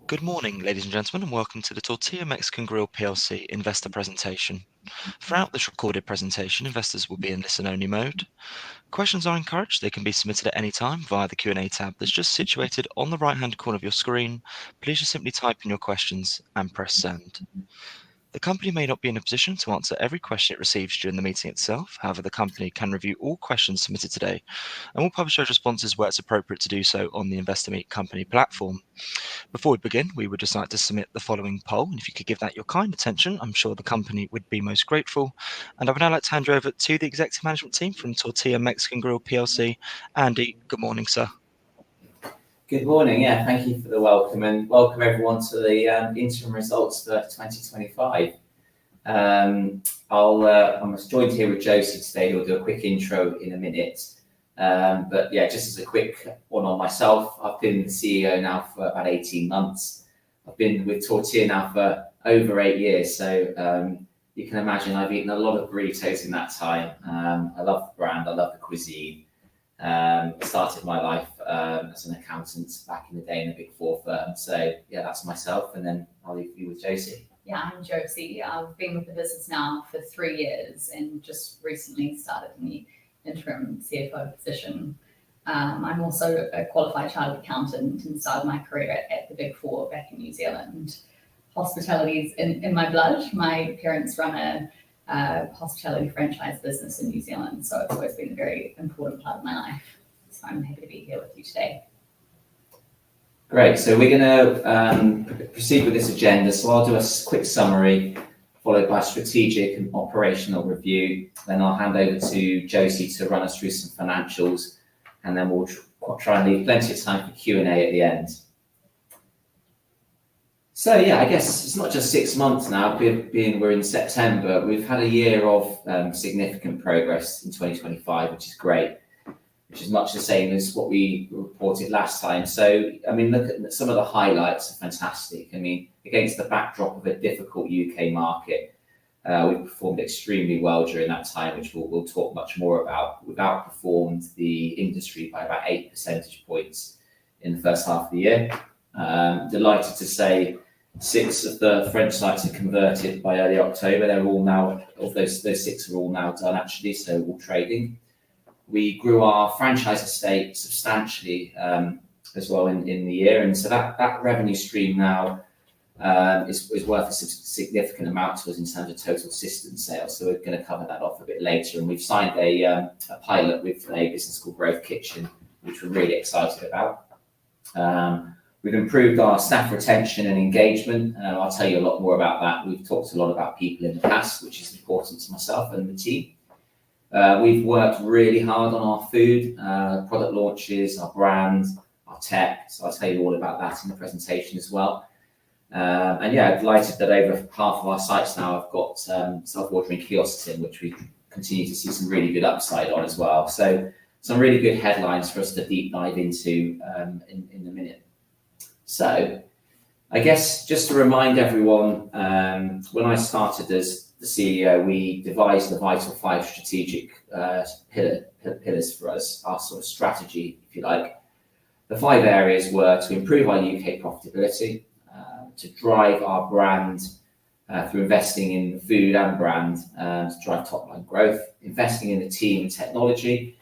Good morning, ladies and gentlemen, and welcome to the Tortilla Mexican Grill PLC investor presentation. Throughout this recorded presentation, investors will be in listen-only mode. Questions are encouraged. They can be submitted at any time via the Q&A tab that's just situated on the right-hand corner of your screen. Please just simply type in your questions and press send. The company may not be in a position to answer every question it receives during the meeting itself. However, the company can review all questions submitted today and will publish those responses where it's appropriate to do so on the Investor Meet Company platform. Before we begin, we would just like to submit the following poll, and if you could give that your kind attention, I'm sure the company would be most grateful. And I would now like to hand you over to the executive management team from Tortilla Mexican Grill PLC. Andy, good morning, sir. Good morning. Yeah, thank you for the welcome, and welcome everyone to the interim results for 2025. I'm joined here with Josie today, who will do a quick intro in a minute. But yeah, just as a quick one on myself, I've been the CEO now for about 18 months. I've been with Tortilla now for over 8 years, so you can imagine I've eaten a lot of burritos in that time. I love the brand, I love the cuisine. Started my life as an accountant back in the day in a Big Four firm. So yeah, that's myself, and then I'll leave you with Josie. Yeah, I'm Josie. I've been with the business now for 3 years and just recently started in the interim CFO position. I'm also a qualified chartered accountant and started my career at the Big Four back in New Zealand. Hospitality is in my blood. My parents run a hospitality franchise business in New Zealand, so it's always been a very important part of my life. So I'm happy to be here with you today. Great, so we're going to proceed with this agenda. So I'll do a quick summary, followed by strategic and operational review. Then I'll hand over to Josie to run us through some financials, and then we'll try and leave plenty of time for Q&A at the end. So yeah, I guess it's not just 6 months now, we're in September. We've had a year of significant progress in 2025, which is great, which is much the same as what we reported last time. So, I mean, look at some of the highlights are fantastic. I mean, against the backdrop of a difficult UK market, we've performed extremely well during that time, which we'll talk much more about. We've outperformed the industry by about 8 percentage points in the first half of the year. Delighted to say 6 of the French sites are converted by early October. They're all now, of those 6 are all now done actually, so all trading. We grew our franchise estate substantially as well in the year, and so that revenue stream now is worth a significant amount to us in terms of total system sales. So we're going to cover that off a bit later, and we've signed a pilot with a business called Growth Kitchen, which we're really excited about. We've improved our staff retention and engagement. I'll tell you a lot more about that. We've talked a lot about people in the past, which is important to myself and the team. We've worked really hard on our food, product launches, our brand, our tech. So I'll tell you all about that in the presentation as well. And yeah, delighted that over half of our sites now have got self-ordering kiosks in, which we continue to see some really good upside on as well. So some really good headlines for us to deep dive into in a minute. So I guess just to remind everyone, when I started as the CEO, we devised the Vital 5 strategic pillars for us, our sort of strategy, if you like. The 5 areas were to improve our UK profitability, to drive our brand through investing in food and brand, to drive top line growth, investing in the team and technology,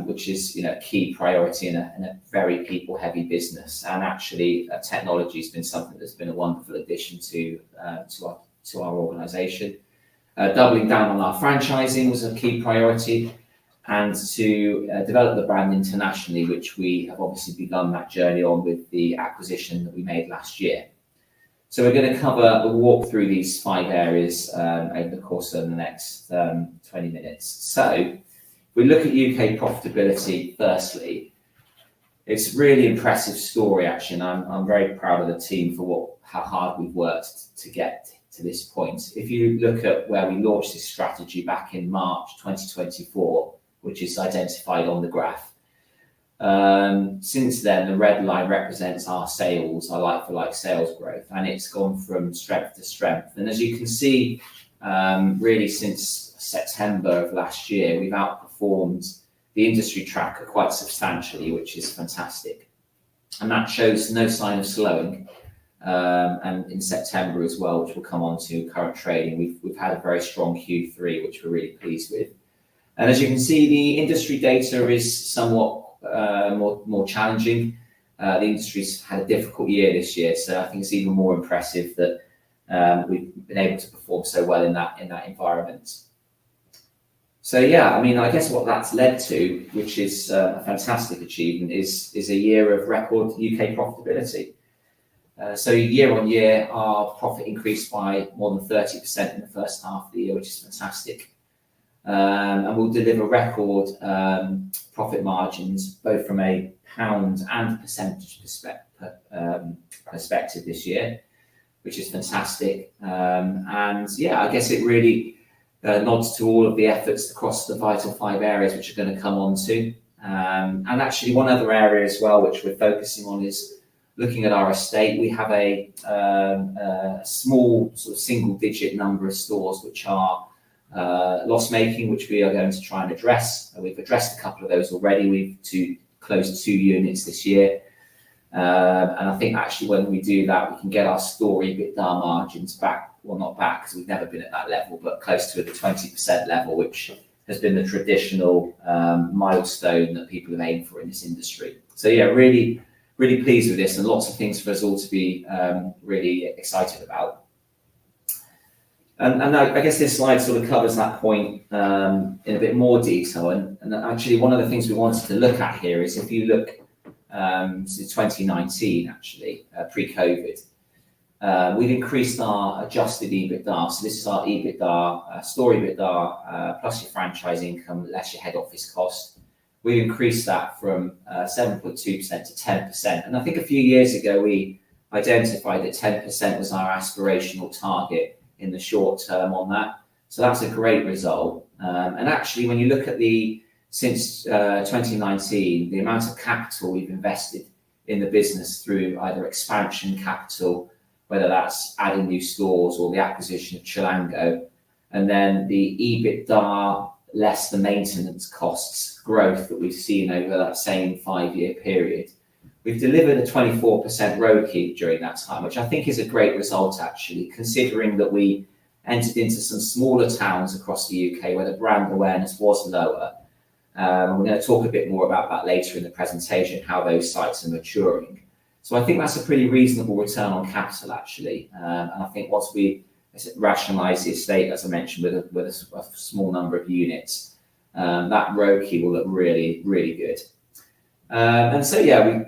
which is a key priority in a very people heavy business. And actually technology has been something that's been a wonderful addition to our organisation. Doubling down on our franchising was a key priority, and to develop the brand internationally, which we have obviously begun that journey on with the acquisition that we made last year. So we're going to walk through these 5 areas over the course of the next 20 minutes. So if we look at UK profitability firstly, it's a really impressive story actually, and I'm very proud of the team for how hard we've worked to get to this point. If you look at where we launched this strategy back in March 2024, which is identified on the graph, since then the red line represents our sales, our like-for-like sales growth, and it's gone from strength to strength. And as you can see, really since September of last year, we've outperformed the industry tracker quite substantially, which is fantastic. And that shows no sign of slowing. and in September as well, which we'll come on to current trading. We've had a very strong Q3, which we're really pleased with. And as you can see, the industry data is somewhat more challenging. The industry's had a difficult year this year, so I think it's even more impressive that we've been able to perform so well in that environment. So yeah, I mean, I guess what that's led to, which is a fantastic achievement, is a year of record UK profitability. So year on year, our profit increased by more than 30% in the first half of the year, which is fantastic. And we'll deliver record profit margins, both from a pound and percentage perspective this year, which is fantastic. And yeah, I guess it really nods to all of the efforts across the vital 5 areas, which are going to come on to. And actually one other area as well, which we're focusing on, is looking at our estate. We have a small sort of single-digit number of stores which are loss-making, which we are going to try and address. We've addressed a couple of those already. We've closed 2 units this year. And I think actually when we do that, we can get our store EBITDA margins back, well, not back because we've never been at that level, but close to the 20% level, which has been the traditional milestone that people have aimed for in this industry. So yeah, really pleased with this, and lots of things for us all to be really excited about. And I guess this slide sort of covers that point in a bit more detail. And actually one of the things we wanted to look at here is if you look since 2019, actually, pre-COVID, we've increased our adjusted EBITDA. So this is our EBITDA, store EBITDA, plus your franchise income, less your head office cost. We've increased that from 7.2% to 10%. And I think a few years ago, we identified that 10% was our aspirational target in the short term on that. So that's a great result. And actually, when you look at since 2019, the amount of capital we've invested in the business through either expansion capital, whether that's adding new stores or the acquisition of Chilango, and then the EBITDA less the maintenance costs growth that we've seen over that same 5-year period, we've delivered a 24% ROCE during that time, which I think is a great result, actually, considering that we entered into some smaller towns across the UK where the brand awareness was lower. We're going to talk a bit more about that later in the presentation, how those sites are maturing. So I think that's a pretty reasonable return on capital, actually. And I think once we rationalise the estate, as I mentioned, with a small number of units, that ROCE will look really, really good. And so, yeah,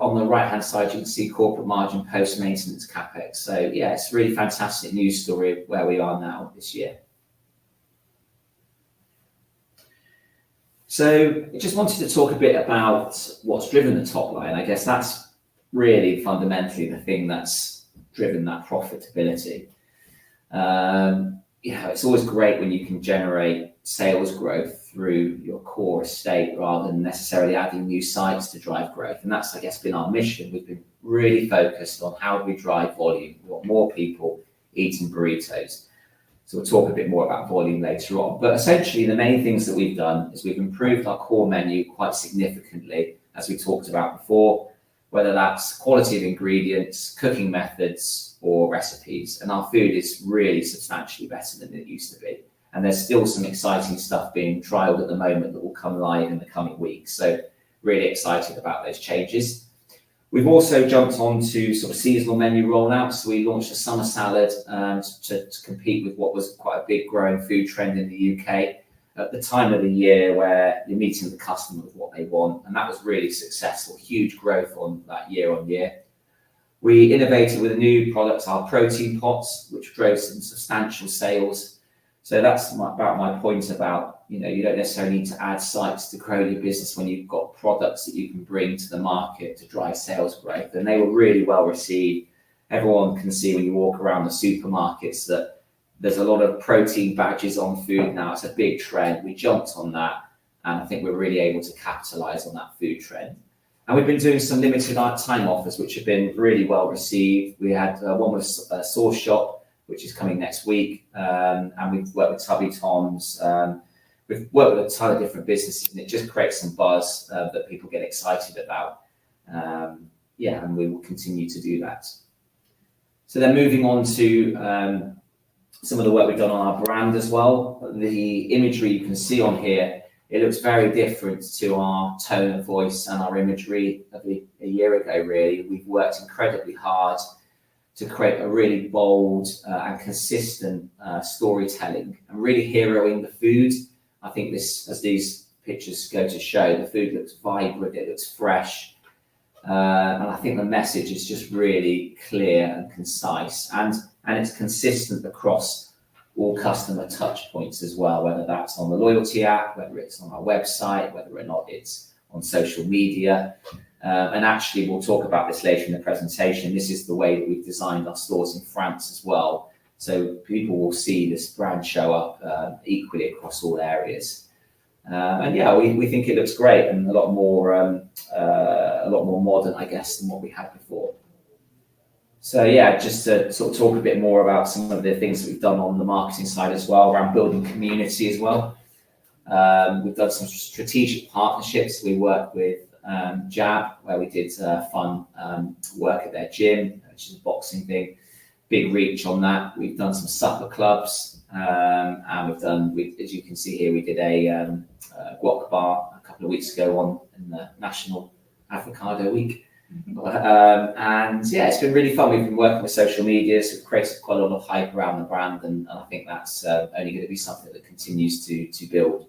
on the right-hand side, you can see corporate margin post-maintenance CapEx. So, yeah, it's a really fantastic news story of where we are now this year. So I just wanted to talk a bit about what's driven the top line. I guess that's really fundamentally the thing that's driven that profitability. It's always great when you can generate sales growth through your core estate rather than necessarily adding new sites to drive growth. And that's, I guess, been our mission. We've been really focused on how do we drive volume. We want more people eating burritos. So we'll talk a bit more about volume later on. But essentially, the main things that we've done is we've improved our core menu quite significantly, as we talked about before, whether that's quality of ingredients, cooking methods, or recipes. And our food is really substantially better than it used to be. And there's still some exciting stuff being trialed at the moment that will come live in the coming weeks. So really excited about those changes. We've also jumped on to sort of seasonal menu rollouts. So we launched a summer salad to compete with what was quite a big growing food trend in the UK at the time of the year where you're meeting the customer with what they want. And that was really successful, huge growth on that year on year. We innovated with a new product, our protein pots, which drove some substantial sales. So that's about my point about, you don't necessarily need to add sites to grow your business when you've got products that you can bring to the market to drive sales growth. And they were really well received. Everyone can see when you walk around the supermarkets that there's a lot of protein badges on food now. It's a big trend. We jumped on that, and I think we're really able to capitalize on that food trend. And we've been doing some limited time offers, which have been really well received. We had one with Sauce Shop, which is coming next week. And we've worked with Tubby Tom's. We've worked with a ton of different businesses, and it just creates some buzz that people get excited about. And we will continue to do that. So then moving on to some of the work we've done on our brand as well. The imagery you can see on here, it looks very different to our tone of voice and our imagery of a year ago, really. We've worked incredibly hard to create a really bold and consistent storytelling and really heroing the food. I think this, as these pictures go to show, the food looks vibrant, it looks fresh. And I think the message is just really clear and concise, and it's consistent across all customer touch points as well, whether that's on the loyalty app, whether it's on our website, whether or not it's on social media. And actually, we'll talk about this later in the presentation. This is the way that we've designed our stores in France as well. So people will see this brand show up equally across all areas. And yeah, we think it looks great and a lot more modern, I guess, than what we had before. So yeah, just to sort of talk a bit more about some of the things that we've done on the marketing side as well, around building community as well. We've done some strategic partnerships. We worked with Jab, where we did fun work at their gym, which is a boxing thing. Big reach on that. We've done some supper clubs, and we've done, as you can see here, we did a guac bar a couple of weeks ago in the National Avocado Week. And yeah, it's been really fun. We've been working with social media, so we've created quite a lot of hype around the brand, and I think that's only going to be something that continues to build.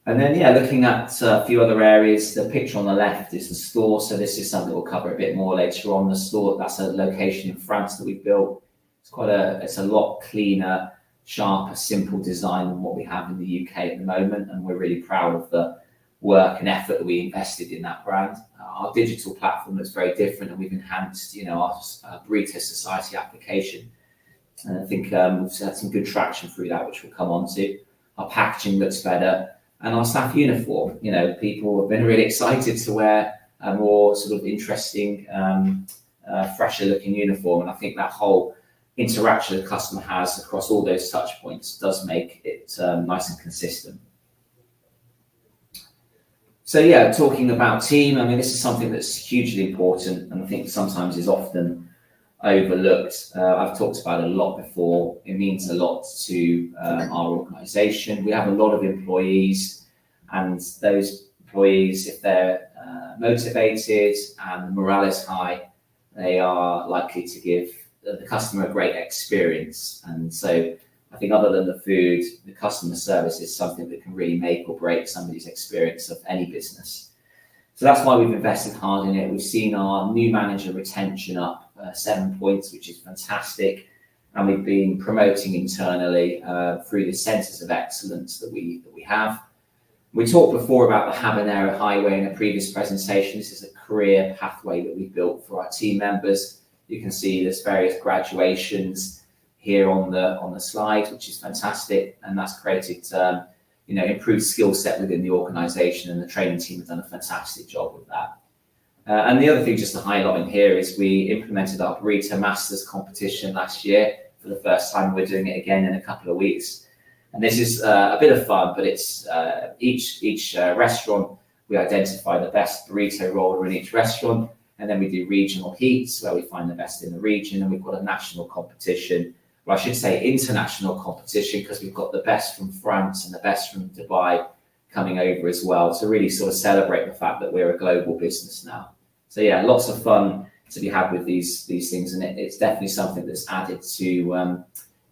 And then, yeah, looking at a few other areas, the picture on the left is the store. So this is something we'll cover a bit more later on. The store, that's a location in France that we've built. It's a lot cleaner, sharper, simple design than what we have in the UK at the moment. And we're really proud of the work and effort that we invested in that brand. Our digital platform looks very different, and we've enhanced, our Burrito Society application. And I think we've had some good traction through that, which we'll come on to. Our packaging looks better. And our staff uniform, people have been really excited to wear a more sort of interesting, fresher looking uniform. And I think that whole interaction the customer has across all those touch points does make it nice and consistent. So yeah, talking about team, this is something that's hugely important, and I think sometimes is often overlooked. I've talked about it a lot before. It means a lot to our organisation. We have a lot of employees, and those employees, if they're motivated and the morale is high, they are likely to give the customer a great experience. And so I think other than the food, the customer service is something that can really make or break somebody's experience of any business. So that's why we've invested hard in it. We've seen our new manager retention up 7 points, which is fantastic. And we've been promoting internally through the centres of excellence that we have. We talked before about the Habanero Highway in a previous presentation. This is a career pathway that we've built for our team members. You can see there's various graduations here on the slide, which is fantastic. And that's created improved skill set within the organisation, and the training team have done a fantastic job with that. And the other thing just to highlight in here is we implemented our Burrito Masters competition last year for the first time. We're doing it again in a couple of weeks. And this is a bit of fun, but it's each restaurant, we identify the best burrito roller in each restaurant. And then we do regional heats where we find the best in the region. And we've got a national competition, or I should say international competition, because we've got the best from France and the best from Dubai coming over as well, to really sort of celebrate the fact that we're a global business now. So yeah, lots of fun to be had with these things, and it's definitely something that's added to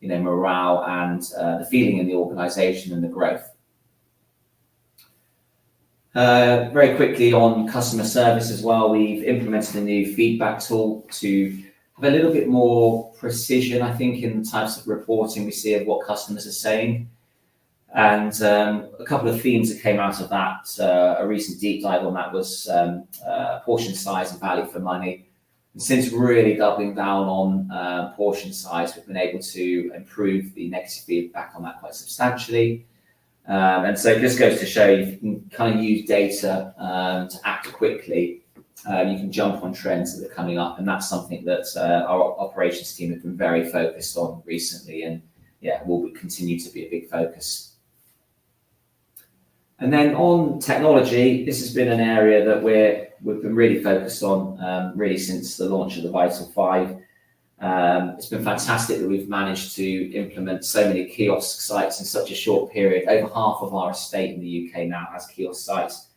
morale and the feeling in the organisation and the growth. Very quickly on customer service as well, we've implemented a new feedback tool to have a little bit more precision, I think, in the types of reporting we see of what customers are saying. And a couple of themes that came out of that, a recent deep dive on that was portion size and value for money. And since really doubling down on portion size, we've been able to improve the negative feedback on that quite substantially. And so it just goes to show you can kind of use data to act quickly. You can jump on trends that are coming up, and that's something that our operations team have been very focused on recently, and yeah, will continue to be a big focus. And then on technology, this has been an area that we've been really focused on really since the launch of the Vital 5. It's been fantastic that we've managed to implement so many kiosk sites in such a short period. Over half of our estate in the UK now has kiosk sites.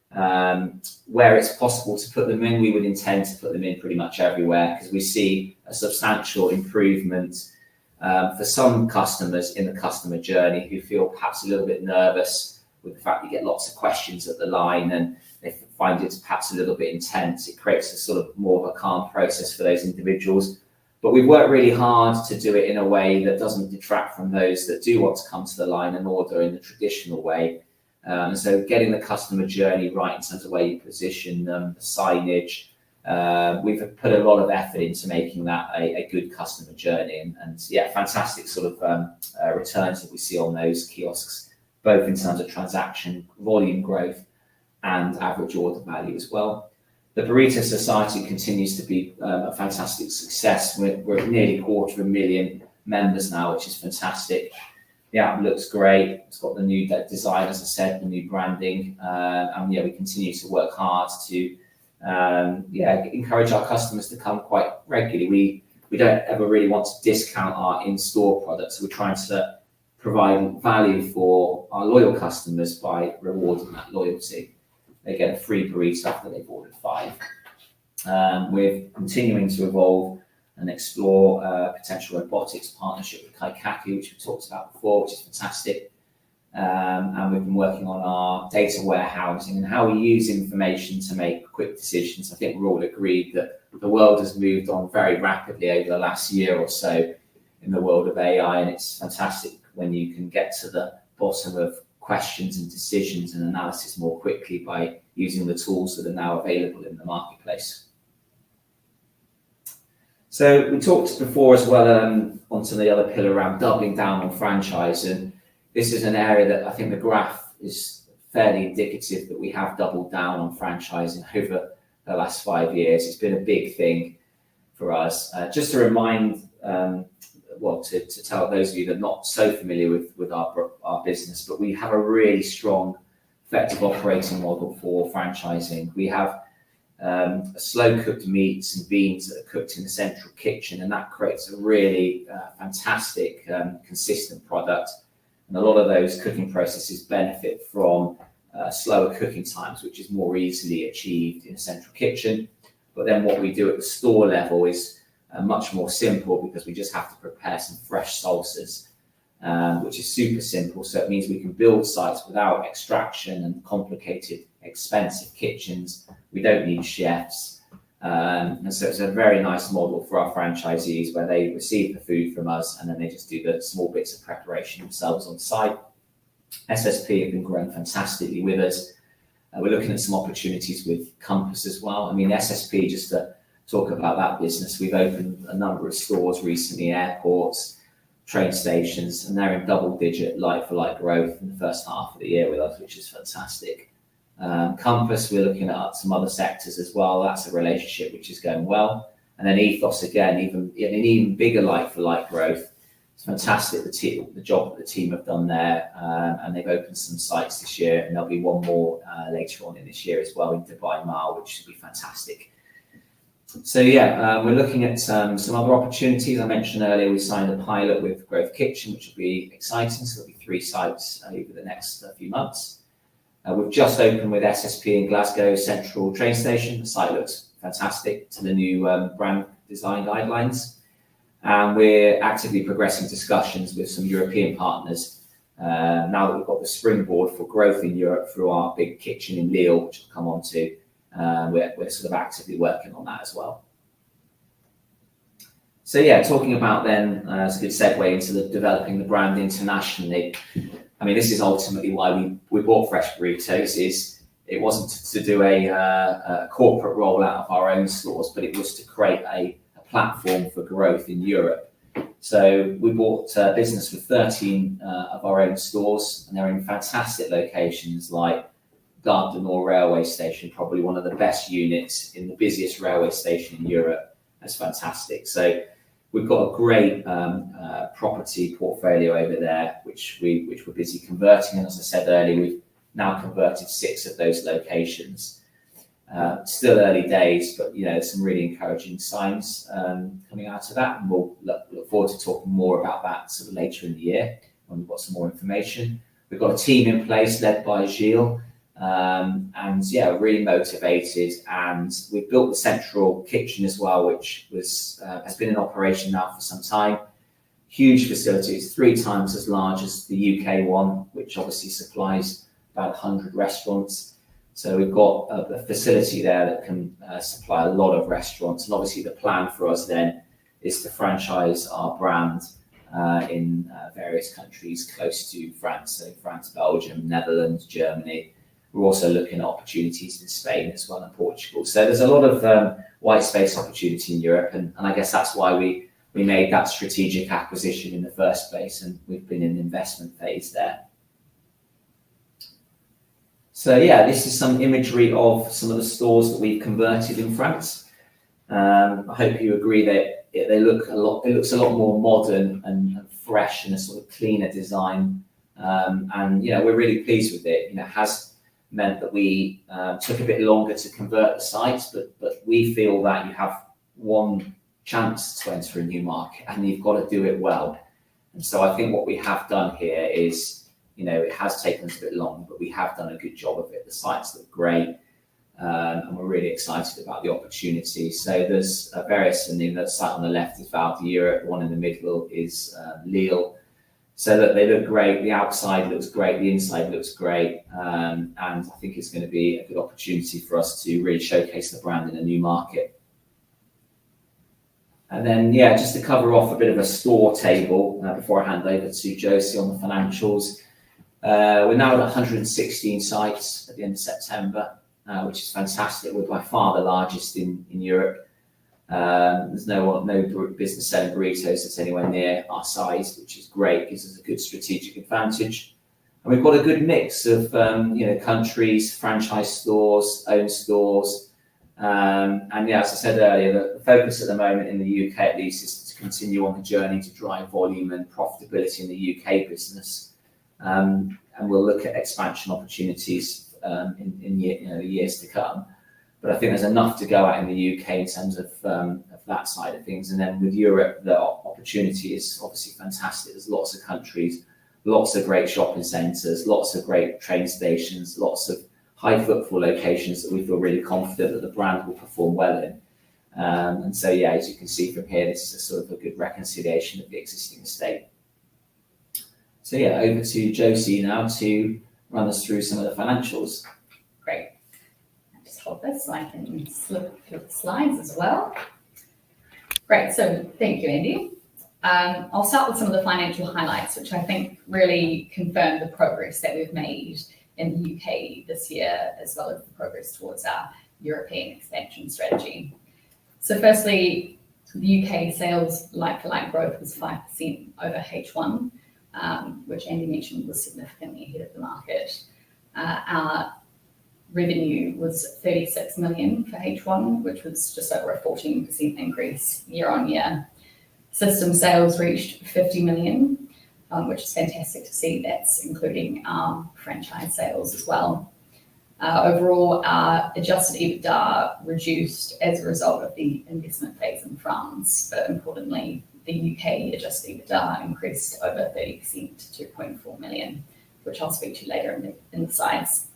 Where it's possible to put them in, we would intend to put them in pretty much everywhere, because we see a substantial improvement for some customers in the customer journey who feel perhaps a little bit nervous with the fact you get lots of questions at the line and they find it perhaps a little bit intense. It creates a sort of more of a calm process for those individuals. But we've worked really hard to do it in a way that doesn't detract from those that do want to come to the line and order in the traditional way. So getting the customer journey right in terms of where you position them, the signage, we've put a lot of effort into making that a good customer journey. And yeah, fantastic sort of returns that we see on those kiosks, both in terms of transaction volume growth and average order value as well. The Burrito Society continues to be a fantastic success. We're at nearly 250,000 members now, which is fantastic. The app looks great. It's got the new design, as I said, the new branding. And yeah, we continue to work hard to encourage our customers to come quite regularly. We don't ever really want to discount our in-store products. We're trying to provide value for our loyal customers by rewarding that loyalty. They get a free burrito after they've ordered 5. We're continuing to evolve and explore potential robotics partnership with Kaikaku, which we talked about before, which is fantastic. And we've been working on our data warehousing and how we use information to make quick decisions. I think we're all agreed that the world has moved on very rapidly over the last year or so in the world of AI, and it's fantastic when you can get to the bottom of questions and decisions and analysis more quickly by using the tools that are now available in the marketplace. So we talked before as well onto the other pillar around doubling down on franchise, and this is an area that I think the graph is fairly indicative that we have doubled down on franchising over the last 5 years. It's been a big thing for us. Just to remind, to tell those of you that are not so familiar with our business, but we have a really strong, effective operating model for franchising. We have slow-cooked meats and beans that are cooked in the central kitchen, and that creates a really fantastic, consistent product. And a lot of those cooking processes benefit from slower cooking times, which is more easily achieved in a central kitchen. But then what we do at the store level is much more simple, because we just have to prepare some fresh salsas, which is super simple. So it means we can build sites without extraction and complicated, expensive kitchens. We don't need chefs. And so it's a very nice model for our franchisees, where they receive the food from us and then they just do the small bits of preparation themselves on site. SSP have been growing fantastically with us. We're looking at some opportunities with Compass as well. I mean, SSP, just to talk about that business, we've opened a number of stores recently, airports, train stations, and they're in double-digit like-for-like growth in the first half of the year with us, which is fantastic. Compass, we're looking at some other sectors as well. That's a relationship which is going well. And then Ethos, again, even bigger like-for-like growth. It's fantastic, the job that the team have done there. And they've opened some sites this year, and there'll be one more later on in this year as well in Dubai Mall, which should be fantastic. So yeah, we're looking at some other opportunities. I mentioned earlier we signed a pilot with Growth Kitchen, which will be exciting. So there'll be 3 sites over the next few months. We've just opened with SSP in Glasgow Central train station. The site looks fantastic to the new brand design guidelines. And we're actively progressing discussions with some European partners. Now that we've got the springboard for growth in Europe through our big kitchen in Lille, which I'll come on to, we're sort of actively working on that as well. So yeah, talking about then, it's a good segue into developing the brand internationally. I mean, this is ultimately why we bought Fresh Burritos. It wasn't to do a corporate rollout of our own stores, but it was to create a platform for growth in Europe. So we bought a business with 13 of our own stores, and they're in fantastic locations like Gare du Nord railway station, probably one of the best units in the busiest railway station in Europe. That's fantastic. So we've got a great property portfolio over there, which we're busy converting. And as I said earlier, we've now converted 6 of those locations. Still early days, but some really encouraging signs coming out of that, and we'll look forward to talking more about that sort of later in the year when we've got some more information. We've got a team in place led by Gilles, and really motivated, and we've built the central kitchen as well, which has been in operation now for some time. Huge facilities, 3 times as large as the UK one, which obviously supplies about 100 restaurants. So we've got a facility there that can supply a lot of restaurants, and obviously the plan for us then is to franchise our brand in various countries close to France, so France, Belgium, Netherlands, Germany. We're also looking at opportunities in Spain as well, and Portugal. So there's a lot of white space opportunity in Europe, and I guess that's why we made that strategic acquisition in the first place, and we've been in the investment phase there. So this is some imagery of some of the stores that we've converted in France. I hope you agree that it looks a lot more modern and fresh, and a sort of cleaner design. And we're really pleased with it. It has meant that we took a bit longer to convert the sites, but we feel that you have one chance to enter a new market, and you've got to do it well. And so I think what we have done here is, it has taken us a bit long, but we have done a good job of it. The sites look great, and we're really excited about the opportunity. So there's various, and the site on the left is Val d'Europe, the one in the middle is Lille. So that they look great. The outside looks great, the inside looks great, and I think it's going to be a good opportunity for us to really showcase the brand in a new market. And then, just to cover off a bit of a store table before I hand over to Josie on the financials. We're now at 116 sites at the end of September, which is fantastic. We're by far the largest in Europe. There's no business selling burritos that's anywhere near our size, which is great, gives us a good strategic advantage. And we've got a good mix of countries, franchise stores, owned stores. And as I said earlier, the focus at the moment in the UK at least is to continue on the journey to drive volume and profitability in the UK business. And we'll look at expansion opportunities in years to come. But I think there's enough to go at in the UK in terms of that side of things. And then with Europe, the opportunity is obviously fantastic. There's lots of countries, lots of great shopping centres, lots of great train stations, lots of high footfall locations that we feel really confident that the brand will perform well in. And so, as you can see from here, this is a sort of a good reconciliation of the existing estate. So over to Josie now to run us through some of the financials. Great. I'll just hold this so I can slip through the slides as well. Great, so thank you, Andy. I'll start with some of the financial highlights, which I think really confirm the progress that we've made in the UK this year, as well as the progress towards our European expansion strategy. So firstly, the UK sales like-for-like growth was 5% over H1, which Andy mentioned was significantly ahead of the market. Our revenue was 36 million for H1, which was just over a 14% increase year on year. System sales reached 50 million, which is fantastic to see. That's including our franchise sales as well. Overall, our adjusted EBITDA reduced as a result of the investment phase in France, but importantly, the UK adjusted EBITDA increased over 30% to 2.4 million, which I'll speak to later in the slides.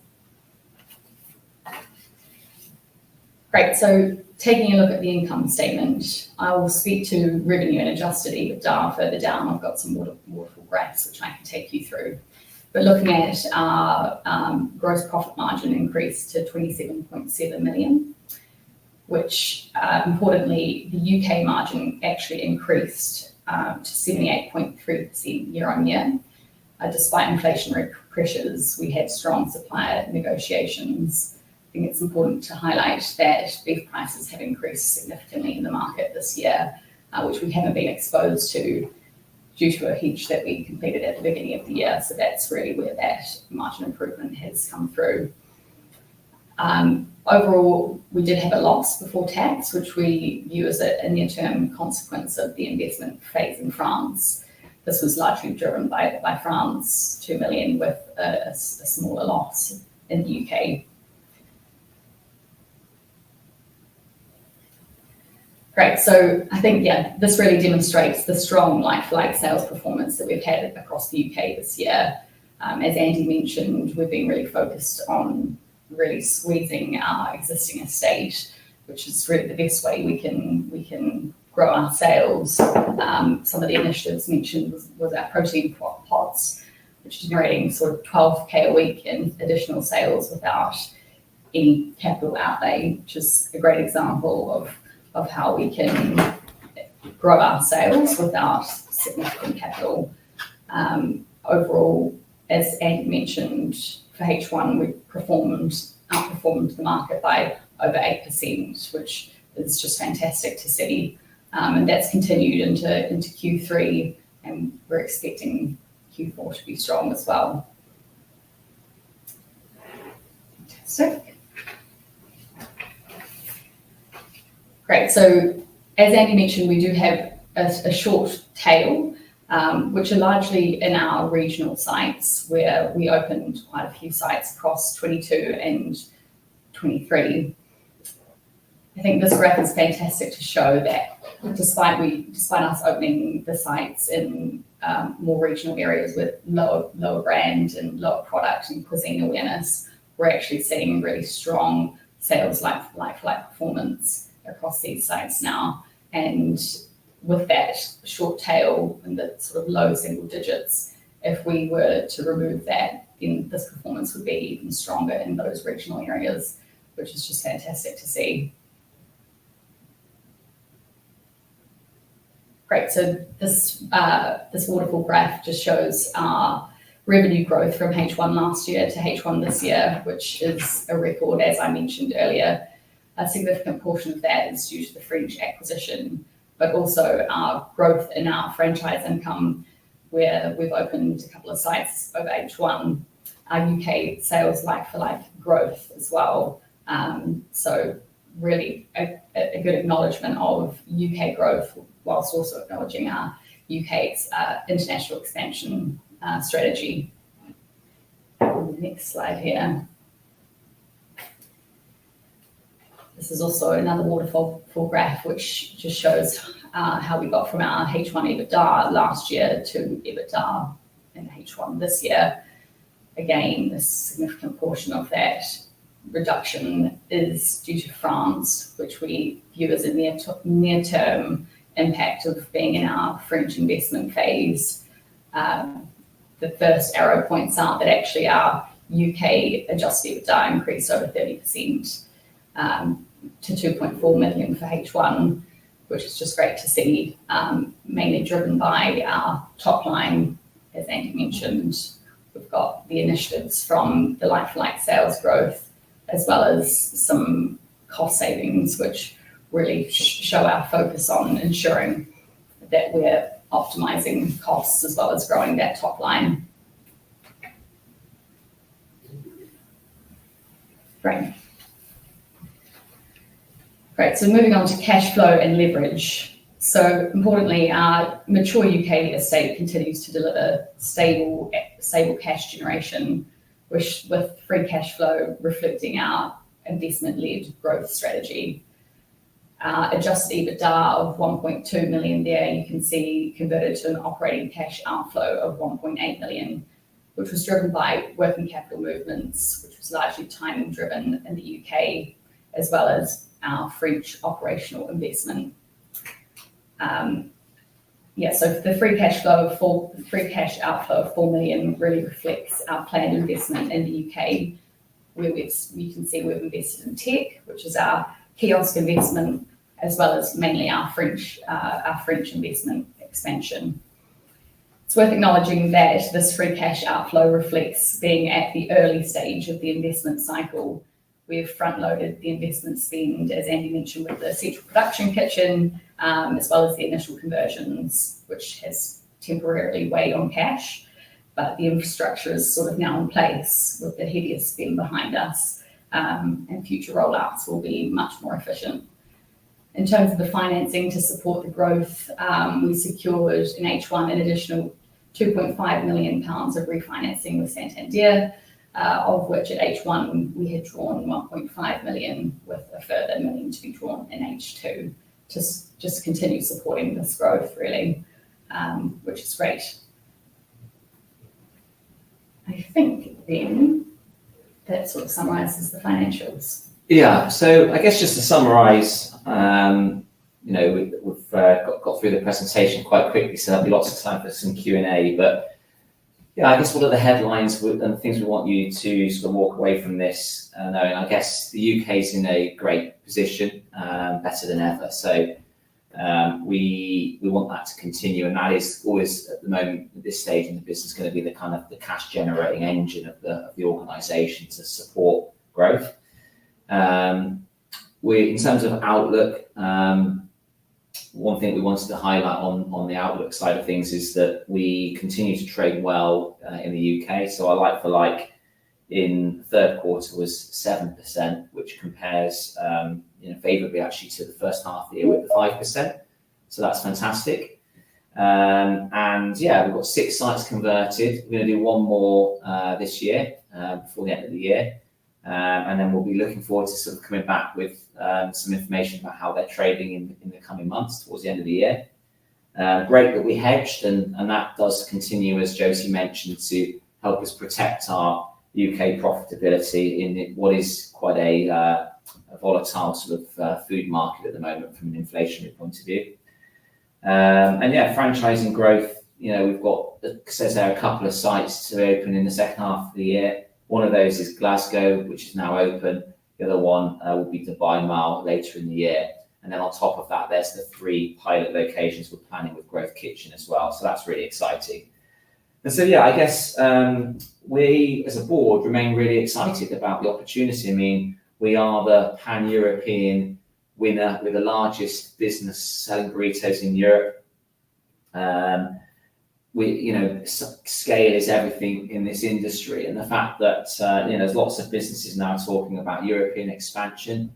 Great, so taking a look at the income statement, I will speak to revenue and adjusted EBITDA further down. I've got some waterfall graphs which I can take you through. But looking at our gross profit margin increased to 27.7 million, which importantly, the UK margin actually increased to 78.3% year on year. Despite inflationary pressures, we had strong supplier negotiations. I think it's important to highlight that beef prices have increased significantly in the market this year, which we haven't been exposed to due to a hedge that we completed at the beginning of the year. So that's really where that margin improvement has come through. Overall, we did have a loss before tax, which we view as a near-term consequence of the investment phase in France. this was largely driven by France, 2 million, with a smaller loss in the UK. Great, so I think, this really demonstrates the strong like-for-like sales performance that we've had across the UK this year. As Andy mentioned, we've been really focused on really squeezing our existing estate, which is really the best way we can grow our sales. Some of the initiatives mentioned was our protein pots, which is generating sort of 12k a week in additional sales without any capital outlay, which is a great example of how we can grow our sales without significant capital. Overall, as Andy mentioned, for H1, we outperformed the market by over 8%, which is just fantastic to see. And that's continued into Q3, and we're expecting Q4 to be strong as well. Fantastic. Great, so as Andy mentioned, we do have a short tail, which are largely in our regional sites, where we opened quite a few sites across 22 and 23. I think this graph is fantastic to show that despite us opening the sites in more regional areas with lower brand and lower product and cuisine awareness, we're actually seeing really strong sales like-for-like performance across these sites now. And with that short tail and the sort of low single digits, if we were to remove that, then this performance would be even stronger in those regional areas, which is just fantastic to see. Great, so this waterfall graph just shows our revenue growth from H1 last year to H1 this year, which is a record, as I mentioned earlier. A significant portion of that is due to the French acquisition, but also our growth in our franchise income, where we've opened a couple of sites over H1, our UK sales like-for-like growth as well. So really a good acknowledgement of UK growth, whilst also acknowledging our UK's international expansion strategy. On the next slide here. This is also another waterfall graph, which just shows how we got from our H1 EBITDA last year to EBITDA in H1 this year. Again, a significant portion of that reduction is due to France, which we view as a near-term impact of being in our French investment phase. The first arrow points out that actually our UK adjusted EBITDA increased over 30%. To 2.4 million for H1, which is just great to see, mainly driven by our top line. As Andy mentioned, we've got the initiatives from the like-for-like sales growth, as well as some cost savings, which really show our focus on ensuring that we're optimizing costs as well as growing that top line. Great, so moving on to cash flow and leverage. So importantly, our mature UK estate continues to deliver stable cash generation, with free cash flow reflecting our investment-led growth strategy. Adjusted EBITDA of 1.2 million there, you can see, converted to an operating cash outflow of 1.8 million, which was driven by working capital movements, which was largely timing driven in the UK, as well as our French operational investment. So the free cash outflow of 4 million really reflects our planned investment in the UK, where you can see we've invested in tech, which is our kiosk investment, as well as mainly our French investment expansion. It's worth acknowledging that this free cash outflow reflects being at the early stage of the investment cycle. We've front-loaded the investment spend, as Andy mentioned, with the central production kitchen, as well as the initial conversions, which has temporarily weighed on cash. But the infrastructure is sort of now in place with the heavier spend behind us, and future rollouts will be much more efficient. In terms of the financing to support the growth, we secured in H1 an additional £2.5 million of refinancing with Santander, of which at H1 we had drawn 1.5 million, with a further $1 million to be drawn in H2 to just continue supporting this growth, really, which is great. I think then that sort of summarises the financials. Yeah, so I guess just to summarise, we've got through the presentation quite quickly, so there'll be lots of time for some Q&A. But yeah, I guess what are the headlines and things we want you to sort of walk away from this knowing? I guess the UK is in a great position, better than ever. So we want that to continue, and that is always at the moment at this stage in the business going to be the kind of the cash generating engine of the organisation to support growth. In terms of outlook, one thing we wanted to highlight on the outlook side of things is that we continue to trade well in the UK. So our like-for-like in the third quarter was 7%, which compares favourably actually to the first half of the year with the 5%. So that's fantastic. And yeah, we've got 6 sites converted. We're going to do one more this year before the end of the year. And then we'll be looking forward to sort of coming back with some information about how they're trading in the coming months towards the end of the year. Great that we hedged, and that does continue, as Josie mentioned, to help us protect our UK profitability in what is quite a volatile sort of food market at the moment from an inflationary point of view. And yeah, franchising growth, we've got, it says there, a couple of sites to open in the second half of the year. One of those is Glasgow, which is now open. The other one will be Dubai Mall later in the year. And then on top of that, there's the 3 pilot locations we're planning with Growth Kitchen as well. So that's really exciting. And so, yeah, I guess we as a board remain really excited about the opportunity. I mean, we are the pan-European winner. We're the largest business selling burritos in Europe. Scale is everything in this industry, and the fact that there's lots of businesses now talking about European expansion.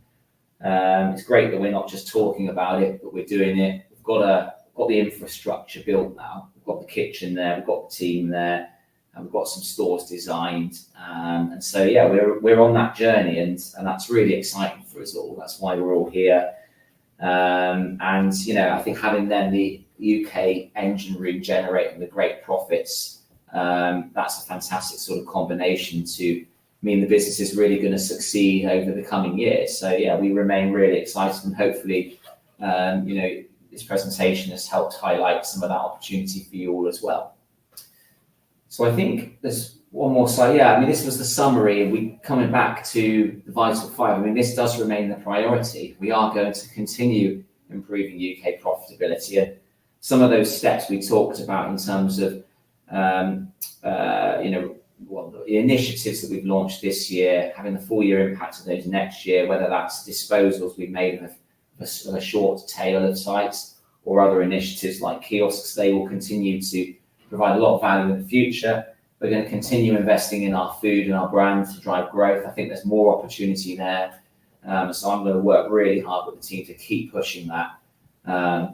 It's great that we're not just talking about it, but we're doing it. We've got the infrastructure built now. We've got the kitchen there. We've got the team there, and we've got some stores designed. And so yeah, we're on that journey, and that's really exciting for us all. That's why we're all here. And I think having then the UK engine room generating the great profits, that's a fantastic sort of combination to mean the business is really going to succeed over the coming years. So yeah, we remain really excited, and hopefully this presentation has helped highlight some of that opportunity for you all as well. So I think there's one more slide. Yeah, I mean, this was the summary, and we coming back to the Vital 5. I mean, this does remain the priority. We are going to continue improving UK profitability, and some of those steps we talked about in terms of the initiatives that we've launched this year, having the full year impact of those next year, whether that's disposals we've made of a short tail of sites, or other initiatives like kiosks. They will continue to provide a lot of value in the future. We're going to continue investing in our food and our brand to drive growth. I think there's more opportunity there. So I'm going to work really hard with the team to keep pushing that,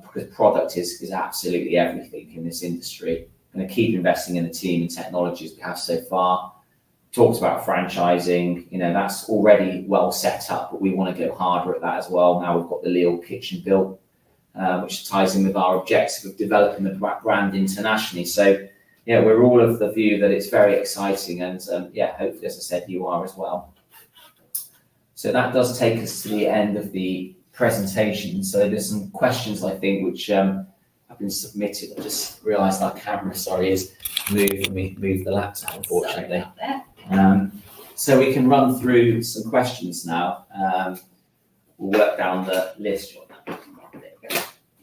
because product is absolutely everything in this industry. I'm going to keep investing in the team and technologies we have so far. Talked about franchising, that's already well set up, but we want to go harder at that as well. Now we've got the Lille kitchen built, which ties in with our objective of developing the brand internationally. So yeah, we're all of the view that it's very exciting, and hopefully, as I said, you are as well. So that does take us to the end of the presentation. So there's some questions, I think, which have been submitted. I just realised our camera, is moved when we move the laptop, unfortunately. So we can run through some questions now. We'll work down the list.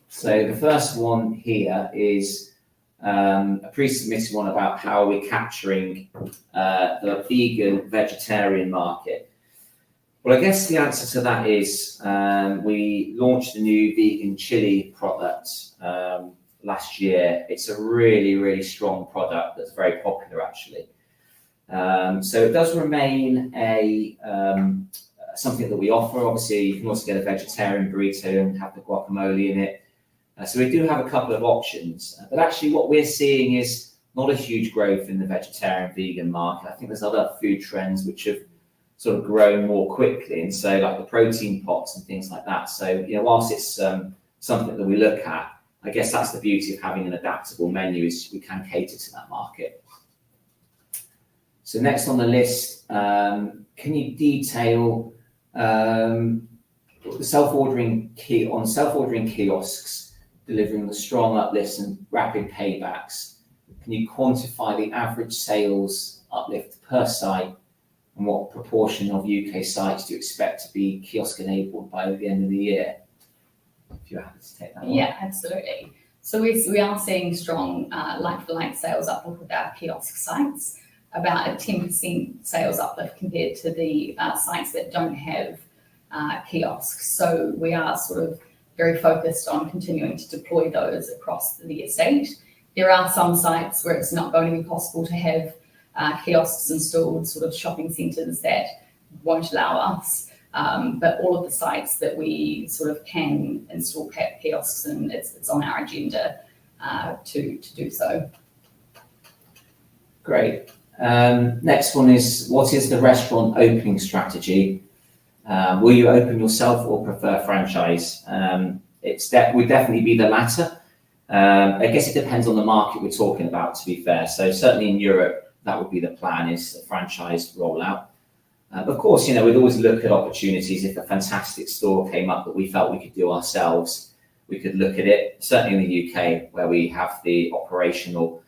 So the first one here is a pre-submitted one about how we're capturing the vegan vegetarian market. Well, I guess the answer to that is we launched a new vegan chili product last year. It's a really, really strong product that's very popular, actually. So it does remain something that we offer. Obviously, you can also get a vegetarian burrito and have the guacamole in it. So we do have a couple of options. But actually what we're seeing is not a huge growth in the vegetarian vegan market. I think there's other food trends which have sort of grown more quickly, and so like the protein pots and things like that. So whilst it's something that we look at, I guess that's the beauty of having an adaptable menu, is we can cater to that market. So next on the list, can you detail the self-ordering kiosks delivering the strong uplifts and rapid paybacks? Can you quantify the average sales uplift per site, and what proportion of UK sites do you expect to be kiosk enabled by the end of the year? If you're happy to take that one. Yeah, absolutely. So we are seeing strong like-for-like sales uplift with our kiosk sites, about a 10% sales uplift compared to the sites that don't have kiosks. So we are sort of very focused on continuing to deploy those across the estate. There are some sites where it's not going to be possible to have kiosks installed, sort of shopping centres that won't allow us. But all of the sites that we sort of can install kiosks, and it's on our agenda to do so. Great. Next one is, what is the restaurant opening strategy? Will you open yourself or prefer franchise? Would definitely be the latter. I guess it depends on the market we're talking about, to be fair. So certainly in Europe, that would be the plan, is a franchise rollout. Of course, we'd always look at opportunities. If a fantastic store came up that we felt we could do ourselves, we could look at it. Certainly in the UK, where we have the operational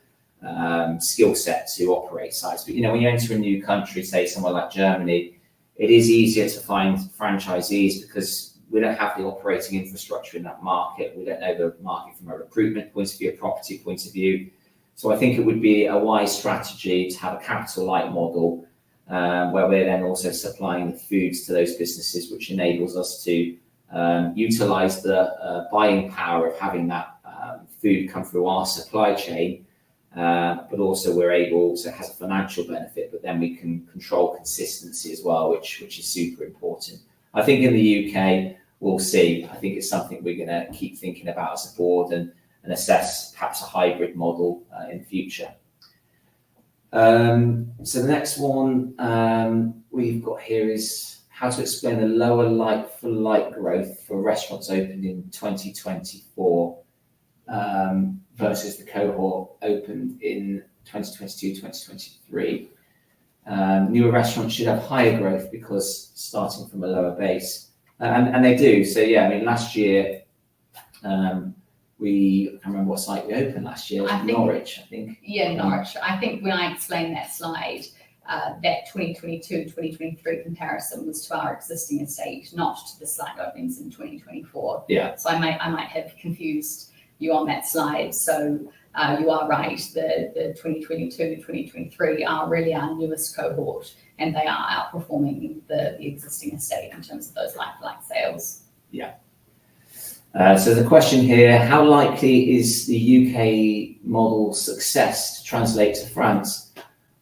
skill set to operate sites. But when you enter a new country, say somewhere like Germany, it is easier to find franchisees because we don't have the operating infrastructure in that market. We don't know the market from a recruitment point of view, a property point of view. So I think it would be a wise strategy to have a capital light model where we're then also supplying the foods to those businesses, which enables us to utilize the buying power of having that food come through our supply chain. But also we're able to have a financial benefit, but then we can control consistency as well, which is super important. I think in the UK, we'll see. I think it's something we're going to keep thinking about as a board and assess perhaps a hybrid model in the future. So the next one we've got here is how to explain the lower like-for-like growth for restaurants opened in 2024 versus the cohort opened in 2022, 2023. Newer restaurants should have higher growth because starting from a lower base, and they do. So yeah, I mean, last year I can't remember what site we opened last year. Norwich, I think. Yeah, Norwich. I think when I explained that slide, that 2022, 2023 comparison was to our existing estate, not to the site openings in 2024. Yeah. So I might have confused you on that slide. So you are right. The 2022, 2023 are really our newest cohort, and they are outperforming the existing estate in terms of those like-for-like sales. Yeah. So the question here, how likely is the UK model success to translate to France?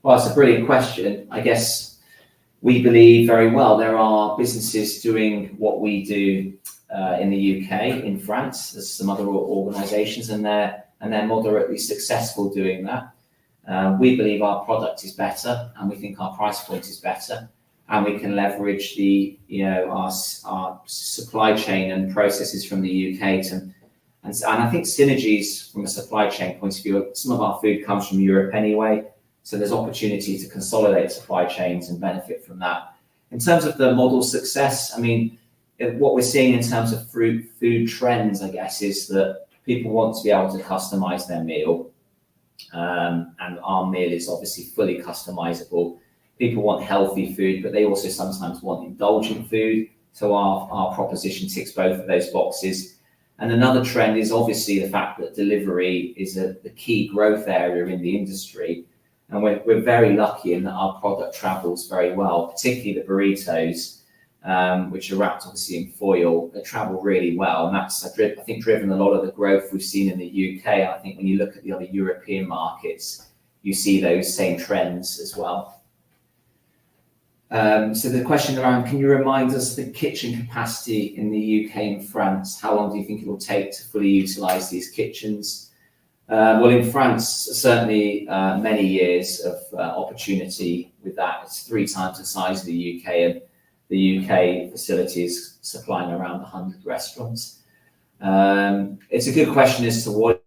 Well, it's a brilliant question. I guess we believe very well there are businesses doing what we do in the UK, in France. There's some other organisations, and they're moderately successful doing that. We believe our product is better, and we think our price point is better, and we can leverage our supply chain and processes from the UK and I think synergies from a supply chain point of view. Some of our food comes from Europe anyway, so there's opportunity to consolidate supply chains and benefit from that. In terms of the model success, I mean, what we're seeing in terms of food trends, I guess, is that people want to be able to customize their meal, and our meal is obviously fully customizable. People want healthy food, but they also sometimes want indulgent food. So our proposition ticks both of those boxes. And another trend is obviously the fact that delivery is the key growth area in the industry. And we're very lucky in that our product travels very well, particularly the burritos, which are wrapped obviously in foil. They travel really well. And that's, I think, driven a lot of the growth we've seen in the UK. And I think when you look at the other European markets, you see those same trends as well. So the question around, can you remind us the kitchen capacity in the UK and France? How long do you think it will take to fully utilise these kitchens? Well, in France, certainly many years of opportunity with that. It's 3 times the size of the UK, and the UK facility is supplying around 100 restaurants. It's a good question as to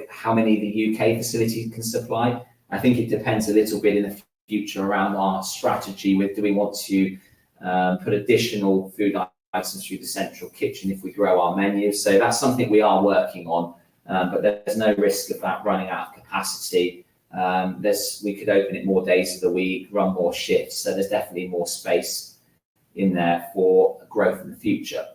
how many the UK facility can supply. I think it depends a little bit in the future around our strategy with, do we want to put additional food items through the central kitchen if we grow our menu? So that's something we are working on, but there's no risk of that running out of capacity. We could open it more days of the week, run more shifts, so there's definitely more space in there for growth in the future.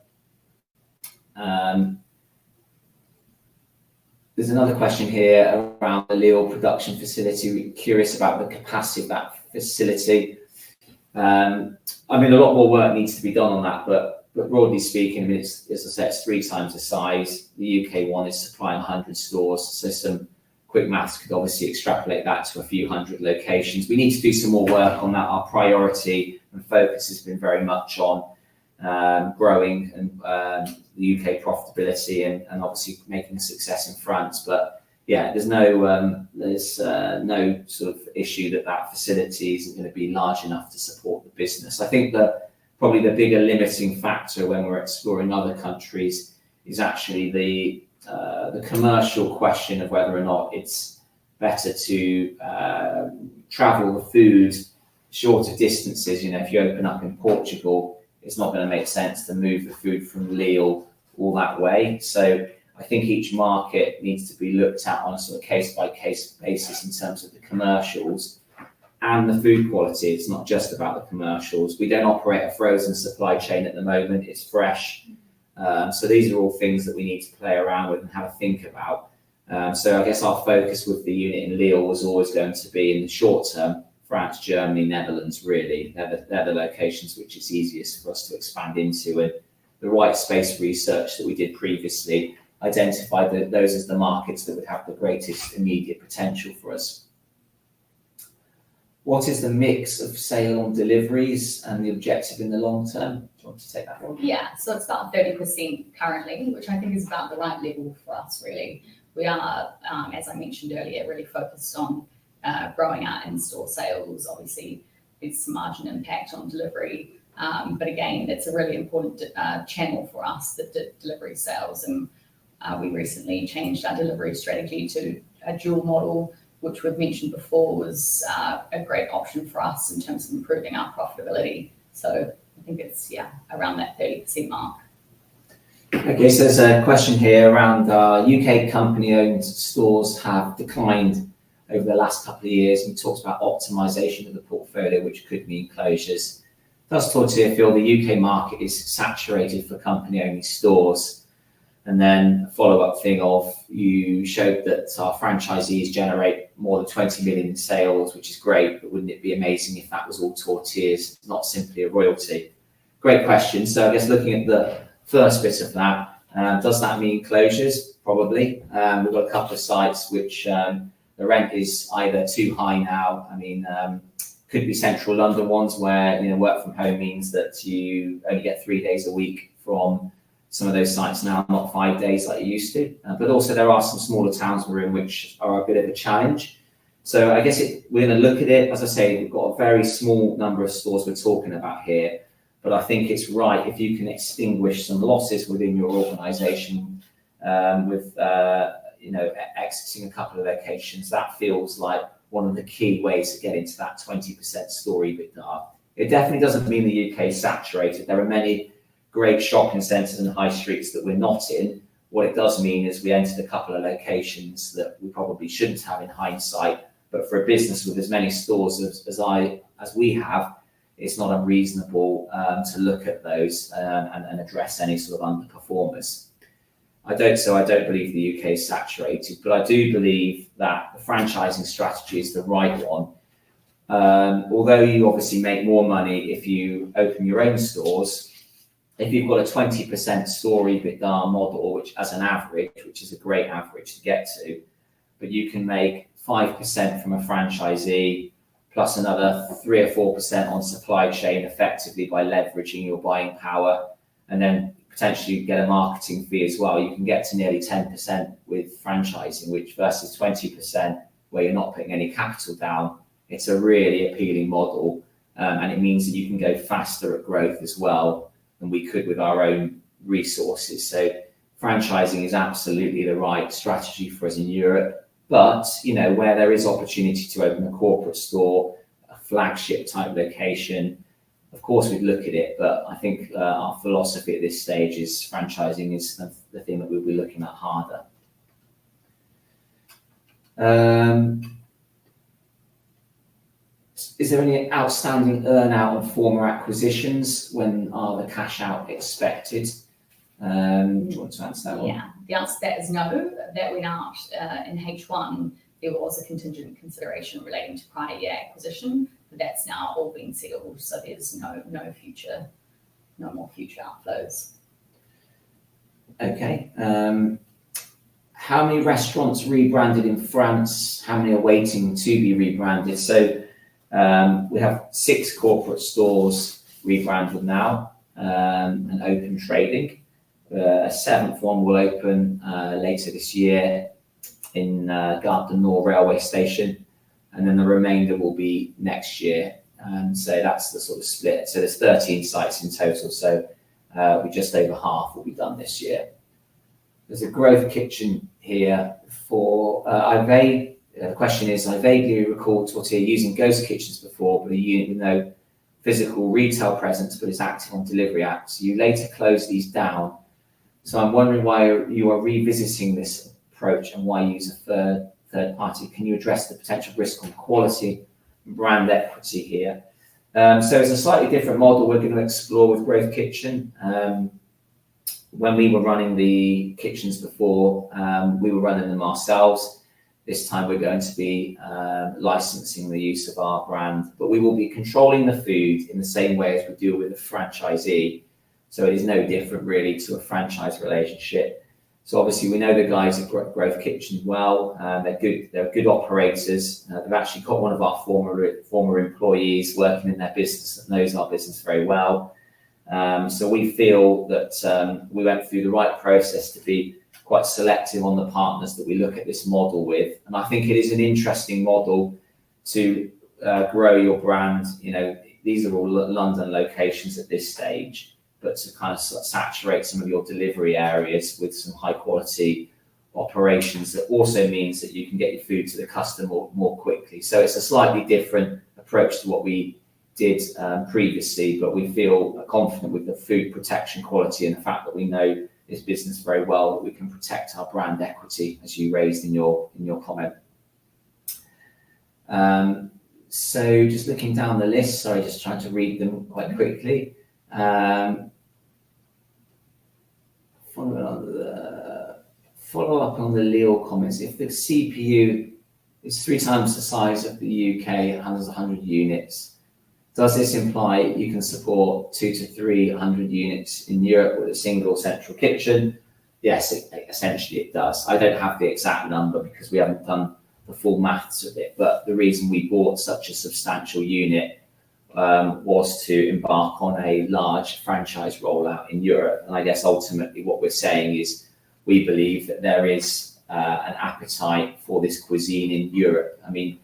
There's another question here around the Lille production facility. We're curious about the capacity of that facility. I mean, a lot more work needs to be done on that, but broadly speaking, I mean, as I said, it's 3 times the size. The UK one is supplying 100 stores, so some quick maths could obviously extrapolate that to a few hundred locations. We need to do some more work on that. Our priority and focus has been very much on growing and the UK profitability and obviously making a success in France. But yeah, there's no sort of issue that facility isn't going to be large enough to support the business. I think that probably the bigger limiting factor when we're exploring other countries is actually the commercial question of whether or not it's better to travel the food shorter distances. You know, if you open up in Portugal, it's not going to make sense to move the food from Lille all that way. So I think each market needs to be looked at on a sort of case-by-case basis in terms of the commercials and the food quality. It's not just about the commercials. We don't operate a frozen supply chain at the moment. It's fresh. So these are all things that we need to play around with and have a think about. So I guess our focus with the unit in Lille was always going to be, in the short term, France, Germany, Netherlands, really. They're the locations which it's easiest for us to expand into. And the white space research that we did previously identified those as the markets that would have the greatest immediate potential for us. What is the mix of sale on deliveries and the objective in the long term? Do you want to take that one? Yeah, so it's about 30% currently, which I think is about the right level for us, really. We are, as I mentioned earlier, really focused on growing our in-store sales. Obviously, there's some margin impact on delivery, but again, it's a really important channel for us, the delivery sales. And we recently changed our delivery strategy to a dual model, which we've mentioned before was a great option for us in terms of improving our profitability. So I think it's, around that 30% mark. Okay, so there's a question here around UK company-owned stores have declined over the last couple of years, and talks about optimization of the portfolio, which could mean closures. Does Tortilla feel the UK market is saturated for company-only stores? And then a follow-up thing of, you showed that our franchisees generate more than 20 million in sales, which is great, but wouldn't it be amazing if that was all Tortillas, not simply a royalty? Great question. So I guess looking at the first bit of that, does that mean closures? Probably. We've got a couple of sites which the rent is either too high now. I mean, could be central London ones where, work from home means that you only get 3 days a week from some of those sites now, not 5 days like you used to. But also there are some smaller towns we're in which are a bit of a challenge. So I guess we're going to look at it. As I say, we've got a very small number of stores we're talking about here, but I think it's right if you can extinguish some losses within your organisation with exiting a couple of locations. That feels like one of the key ways to get into that 20% store EBITDA. It definitely doesn't mean the UK is saturated. There are many great shopping centres and high streets that we're not in. What it does mean is we entered a couple of locations that we probably shouldn't have in hindsight, but for a business with as many stores as we have, it's not unreasonable to look at those and address any sort of underperformers. I don't believe the UK is saturated, but I do believe that the franchising strategy is the right one. Although you obviously make more money if you open your own stores, if you've got a 20% store EBITDA model, which as an average, which is a great average to get to, but you can make 5% from a franchisee, plus another 3 or 4% on supply chain effectively by leveraging your buying power, and then potentially get a marketing fee as well. You can get to nearly 10% with franchising, which versus 20% where you're not putting any capital down. It's a really appealing model, and it means that you can go faster at growth as well than we could with our own resources. So franchising is absolutely the right strategy for us in Europe. But, you know, where there is opportunity to open a corporate store, a flagship type location, of course we'd look at it. But I think our philosophy at this stage is franchising is the thing that we'll be looking at harder. Is there any outstanding earn-out on former acquisitions? When are the cash out expected? Do you want to answer that one? Yeah, the answer to that is no. That went out in H1. There was a contingent consideration relating to prior year acquisition, but that's now all been settled. So there's no more future outflows. Okay. How many restaurants rebranded in France? How many are waiting to be rebranded? So we have 6 corporate stores rebranded now and open trading. A 7th one will open later this year in Gare du Nord railway station, and then the remainder will be next year. And so that's the sort of split. So there's 13 sites in total. So we just over half will be done this year. There's a growth kitchen here for the question is, I vaguely recall Tortilla using ghost kitchens before, but a unit with no physical retail presence but is active on delivery apps. You later closed these down. So I'm wondering why you are revisiting this approach and why use a third party. Can you address the potential risk on quality and brand equity here? So it's a slightly different model we're going to explore with Growth Kitchen. When we were running the kitchens before, we were running them ourselves. This time we're going to be licensing the use of our brand, but we will be controlling the food in the same way as we do with a franchisee. So it is no different really to a franchise relationship. So obviously we know the guys at Growth Kitchen well. They're good. They're good operators. They've actually got one of our former employees working in their business that knows our business very well. So we feel that we went through the right process to be quite selective on the partners that we look at this model with. And I think it is an interesting model to grow your brand. You know, these are all London locations at this stage, but to kind of saturate some of your delivery areas with some high quality operations that also means that you can get your food to the customer more quickly. So it's a slightly different approach to what we did previously, but we feel confident with the food protection quality and the fact that we know this business very well, that we can protect our brand equity, as you raised in your comment. So just looking down the list, sorry, just trying to read them quite quickly. Follow up on the Lille comments. If the CPU is 3 times the size of the UK and has 100 units, does this imply you can support 200 to 300 units in Europe with a single central kitchen? Yes, essentially it does. I don't have the exact number because we haven't done the full maths of it, but the reason we bought such a substantial unit was to embark on a large franchise rollout in Europe. And I guess ultimately what we're saying is we believe that there is an appetite for this cuisine in Europe. I mean,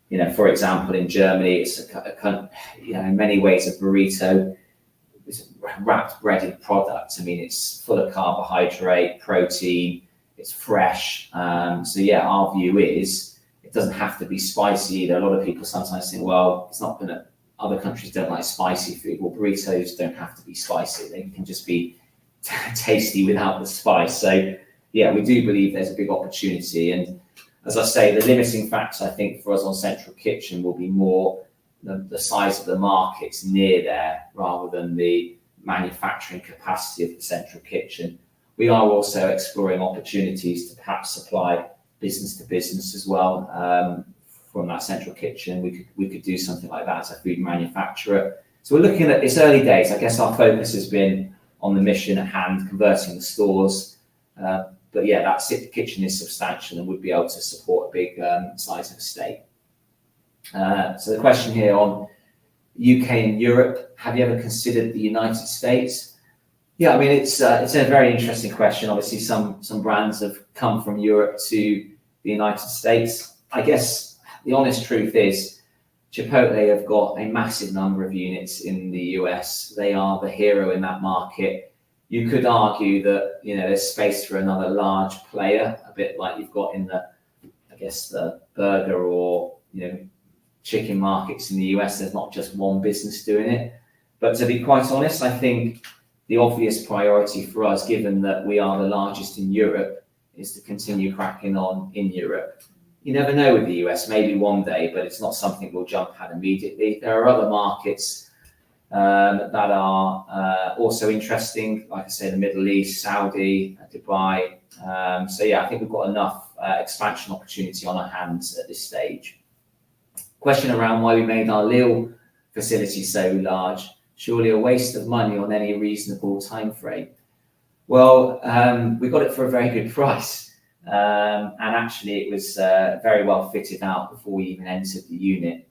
you know, for example, in Germany, it's in many ways a burrito. It's a wrapped breaded product. I mean, it's full of carbohydrate, protein, it's fresh. So yeah, our view is it doesn't have to be spicy either. A lot of people sometimes think, well, it's not going to, other countries don't like spicy food. Well, burritos don't have to be spicy. They can just be tasty without the spice. So yeah, we do believe there's a big opportunity. And as I say, the limiting factor, I think, for us on Central Kitchen will be more the size of the markets near there rather than the manufacturing capacity of the Central Kitchen. We are also exploring opportunities to perhaps supply business to business as well from that Central Kitchen. We could do something like that as a food manufacturer. So we're looking at, it's early days. I guess our focus has been on the mission at hand, converting the stores. But yeah, that kitchen is substantial and would be able to support a big size of estate. So the question here on UK and Europe, have you ever considered the United States? Yeah, I mean, it's a very interesting question. Obviously, some brands have come from Europe to the United States. I guess the honest truth is Chipotle have got a massive number of units in the US. They are the hero in that market. You could argue that, you know, there's space for another large player, a bit like you've got in the, I guess, the burger or, you know, chicken markets in the US. There's not just one business doing it. But to be quite honest, I think the obvious priority for us, given that we are the largest in Europe, is to continue cracking on in Europe. You never know with the US, maybe one day, but it's not something we'll jump at immediately. There are other markets that are also interesting, like I say, the Middle East, Saudi, Dubai. So yeah, I think we've got enough expansion opportunity on our hands at this stage. Question around why we made our Lille facility so large. Surely a waste of money on any reasonable time frame. Well, we got it for a very good price. And actually it was very well fitted out before we even entered the unit.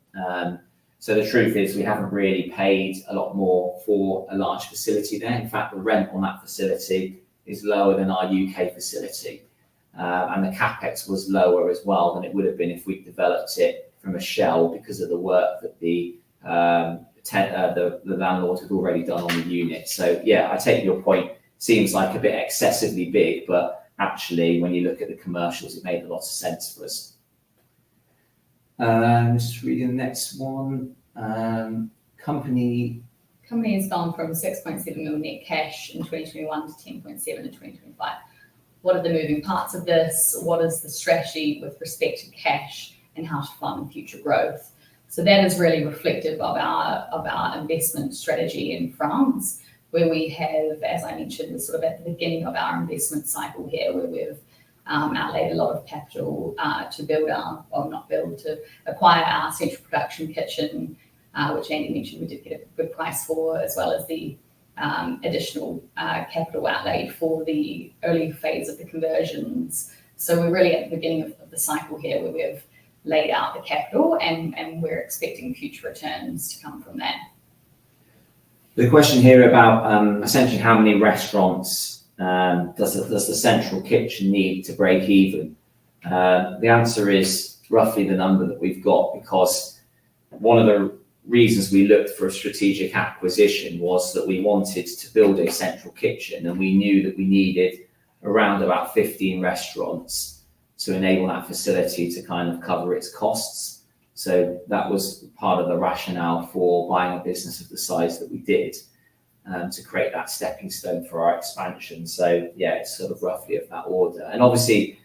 So the truth is we haven't really paid a lot more for a large facility there. In fact, the rent on that facility is lower than our UK facility. And the capex was lower as well than it would have been if we'd developed it from a shell because of the work that the landlord had already done on the unit. So yeah, I take your point. Seems like a bit excessively big, but actually when you look at the commercials, it made a lot of sense for us. Just reading the next one. Company has gone from 6.7 million net cash in 2021 to 10.7 in 2025. What are the moving parts of this? What is the strategy with respect to cash and how to fund future growth? So that is really reflective of our investment strategy in France, where we have, as I mentioned, we're sort of at the beginning of our investment cycle here, where we've outlaid a lot of capital to acquire our central production kitchen, which Andy mentioned we did get a good price for, as well as the additional capital outlay for the early phase of the conversions. So we're really at the beginning of the cycle here, where we've laid out the capital and we're expecting future returns to come from that. The question here about essentially how many restaurants does the central kitchen need to break even? The answer is roughly the number that we've got, because one of the reasons we looked for a strategic acquisition was that we wanted to build a central kitchen, and we knew that we needed around about 15 restaurants to enable that facility to kind of cover its costs. So that was part of the rationale for buying a business of the size that we did, to create that stepping stone for our expansion. So yeah, it's sort of roughly of that order. And obviously,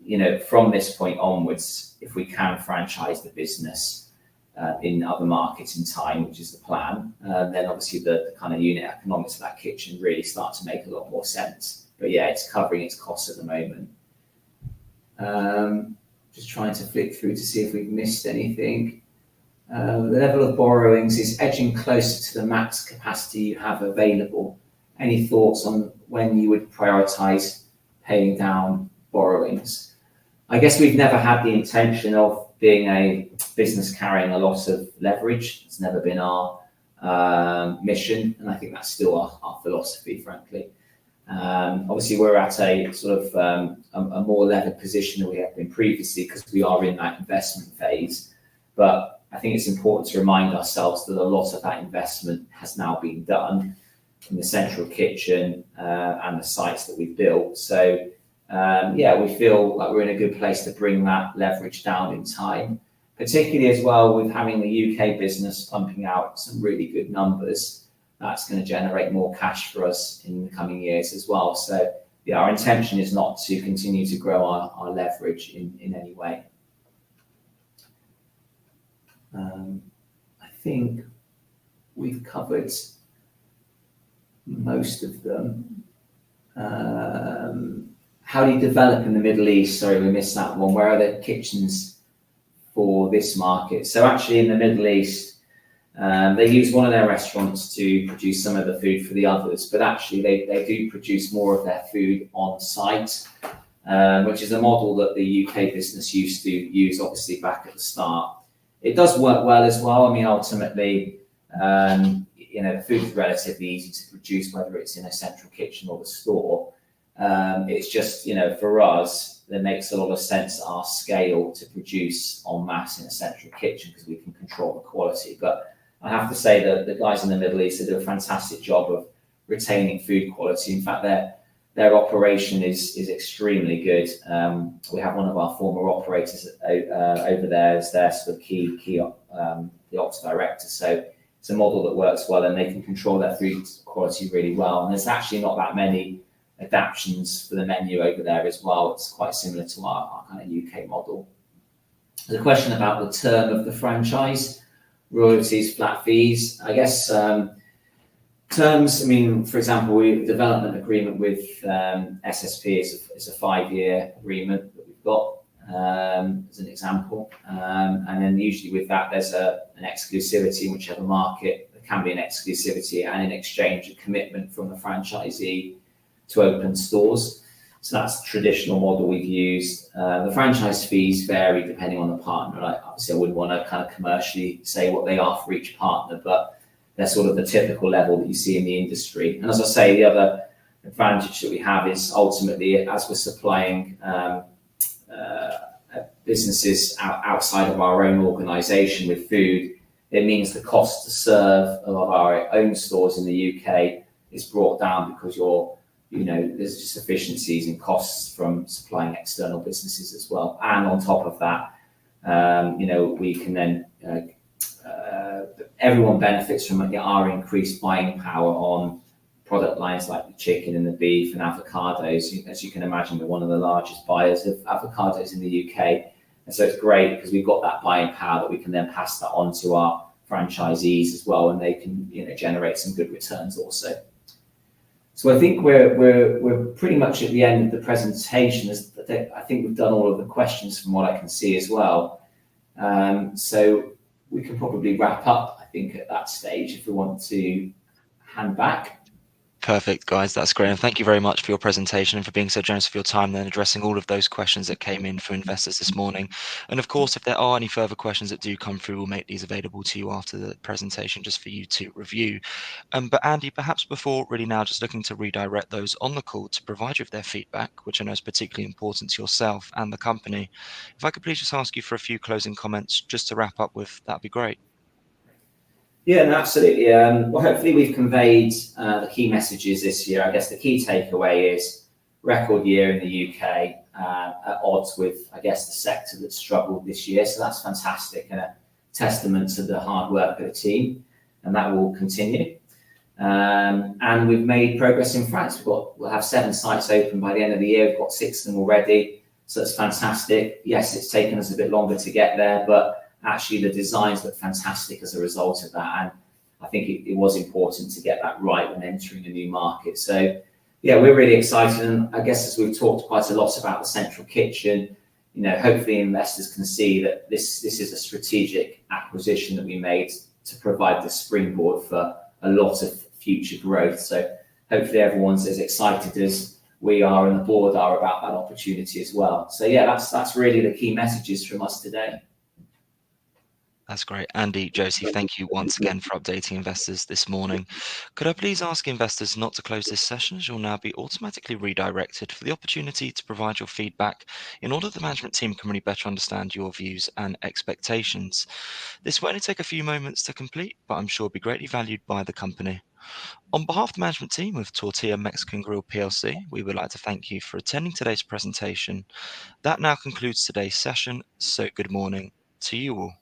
you know, from this point onwards, if we can franchise the business in other markets in time, which is the plan, then obviously the kind of unit economics of that kitchen really start to make a lot more sense. But yeah, it's covering its costs at the moment. Just trying to flick through to see if we've missed anything. The level of borrowings is edging closer to the max capacity you have available. Any thoughts on when you would prioritize paying down borrowings? I guess we've never had the intention of being a business carrying a lot of leverage. It's never been our mission, and I think that's still our philosophy, frankly. Obviously, we're at a sort of a more levered position than we have been previously, because we are in that investment phase. But I think it's important to remind ourselves that a lot of that investment has now been done in the central kitchen and the sites that we've built. So yeah, we feel like we're in a good place to bring that leverage down in time, particularly as well with having the UK business pumping out some really good numbers. That's going to generate more cash for us in the coming years as well. So yeah, our intention is not to continue to grow our leverage in any way. I think we've covered most of them. How do you develop in the Middle East? Sorry, we missed that one. Where are the kitchens for this market? So actually in the Middle East, they use one of their restaurants to produce some of the food for the others, but actually they do produce more of their food on site, which is a model that the UK business used to use, obviously, back at the start. It does work well as well. I mean, ultimately, The food is relatively easy to produce, whether it's in a central kitchen or the store. It's just, for us, it makes a lot of sense at our scale to produce en masse in a central kitchen because we can control the quality. But I have to say that the guys in the Middle East do a fantastic job of retaining food quality. In fact, their operation is extremely good. We have one of our former operators over there as their sort of key the ops director. So it's a model that works well, and they can control their food quality really well. And there's actually not that many adaptions for the menu over there as well. It's quite similar to our kind of UK model. There's a question about the term of the franchise, royalties, flat fees. I guess terms, for example, the development agreement with SSP is a 5-year agreement that we've got, as an example. And then usually with that, there's an exclusivity in whichever market. There can be an exclusivity and in exchange a commitment from the franchisee to open stores. So that's the traditional model we've used. The franchise fees vary depending on the partner. Obviously, I wouldn't want to kind of commercially say what they are for each partner, but they're sort of the typical level that you see in the industry. And as I say, the other advantage that we have is ultimately, as we're supplying businesses outside of our own organisation with food, it means the cost to serve of our own stores in the UK is brought down because there's just efficiencies and costs from supplying external businesses as well. And on top of that, we can then everyone benefits from our increased buying power on product lines like the chicken and the beef and avocados. As you can imagine, we're one of the largest buyers of avocados in the UK. And so it's great because we've got that buying power that we can then pass that on to our franchisees as well, and they can generate some good returns also. So I think we're pretty much at the end of the presentation. I think we've done all of the questions from what I can see as well. So we can probably wrap up, I think, at that stage if we want to hand back. Perfect, guys. That's great. And thank you very much for your presentation and for being so generous with your time then addressing all of those questions that came in for investors this morning. And of course, if there are any further questions that do come through, we'll make these available to you after the presentation just for you to review. But Andy, perhaps before really now just looking to redirect those on the call to provide you with their feedback, which I know is particularly important to yourself and the company, if I could please just ask you for a few closing comments just to wrap up with, that'd be great. Yeah, no, absolutely. Well, hopefully we've conveyed the key messages this year. I guess the key takeaway is record year in the UK at odds with, I guess, the sector that struggled this year. So that's fantastic and a testament to the hard work of the team, and that will continue. And we've made progress in France. We'll have 7 sites open by the end of the year. We've got 6 of them already. So it's fantastic. Yes, it's taken us a bit longer to get there, but actually the designs look fantastic as a result of that, and I think it was important to get that right when entering a new market. So yeah, we're really excited, and I guess as we've talked quite a lot about the central kitchen, hopefully investors can see that this is a strategic acquisition that we made to provide the springboard for a lot of future growth. So hopefully everyone's as excited as we are and the board are about that opportunity as well. So yeah, that's really the key messages from us today. That's great. Andy, Josie, thank you once again for updating investors this morning. Could I please ask investors not to close this session, as you'll now be automatically redirected for the opportunity to provide your feedback in order that the management team can really better understand your views and expectations. This will only take a few moments to complete, but I'm sure will be greatly valued by the company. On behalf of the management team of Tortilla Mexican Grill PLC, we would like to thank you for attending today's presentation. That now concludes today's session, so good morning to you all.